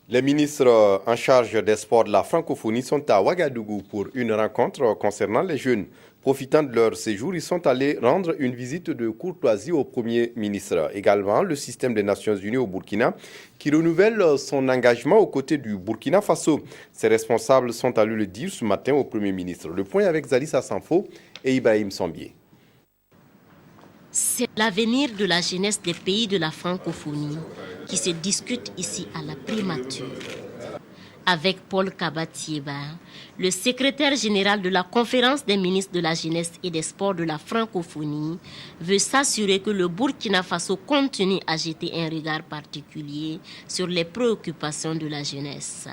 Les ministres en charge des sports de la francophonie sont à Ouagadougou pour une rencontre concernant les jeunes. Profitant de leur séjour, ils sont allés rendre une visite de courtoisie au Premier ministre. Également, le système des Nations Unies au Burkina qui renouvelle son engagement aux côtés du Burkina Faso. Ses responsables sont allés le dire ce matin au Premier ministre. Le point avec Zalissa Sanfo et Ibrahim Sambier. C'est l'avenir de la jeunesse des pays de la francophonie qui se discute ici à la primature. Avec Paul Kabatieba, le secrétaire général de la conférence des ministres de la jeunesse et des sports de la francophonie, veut s'assurer que le Burkina Faso continue à jeter un regard particulier sur les préoccupations de la jeunesse.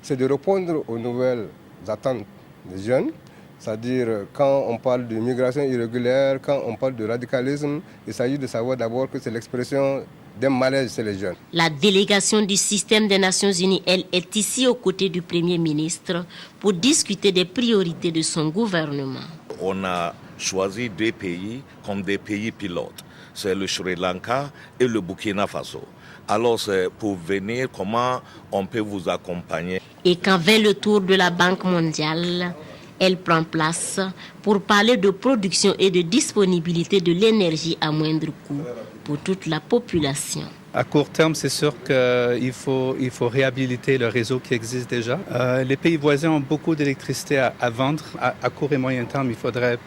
C'est de répondre aux nouvelles attentes des jeunes. C'est-à-dire, quand on parle de migration irrégulière, quand on parle de radicalisme, il s'agit de savoir d'abord que c'est l'expression d'un malaise chez les jeunes. La délégation du système des Nations Unies, elle, est ici aux côtés du Premier ministre pour discuter des priorités de son gouvernement. On a choisi deux pays comme des pays pilotes. C'est le Sri Lanka et le Burkina Faso. Alors, c'est pour venir, comment on peut vous accompagner. Et quand vient le tour de la Banque mondiale, elle prend place pour parler de production et de disponibilité de l'énergie à moindre coût pour toute la population. À court terme, c'est sûr qu'il faut réhabiliter le réseau qui existe déjà. Les pays voisins ont beaucoup d'électricité à vendre. À court et moyen terme, il faudrait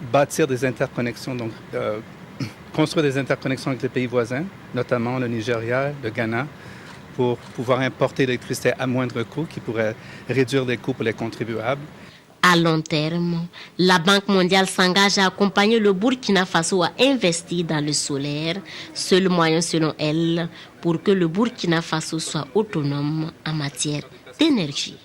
bâtir des interconnexions, donc construire des interconnexions avec les pays voisins, notamment le Nigeria, le Ghana, pour pouvoir importer l'électricité à moindre coût, qui pourrait réduire les coûts pour les contribuables. À long terme, la Banque mondiale s'engage à accompagner le Burkina Faso à investir dans le solaire, seul moyen selon elle pour que le Burkina Faso soit autonome en matière d'énergie.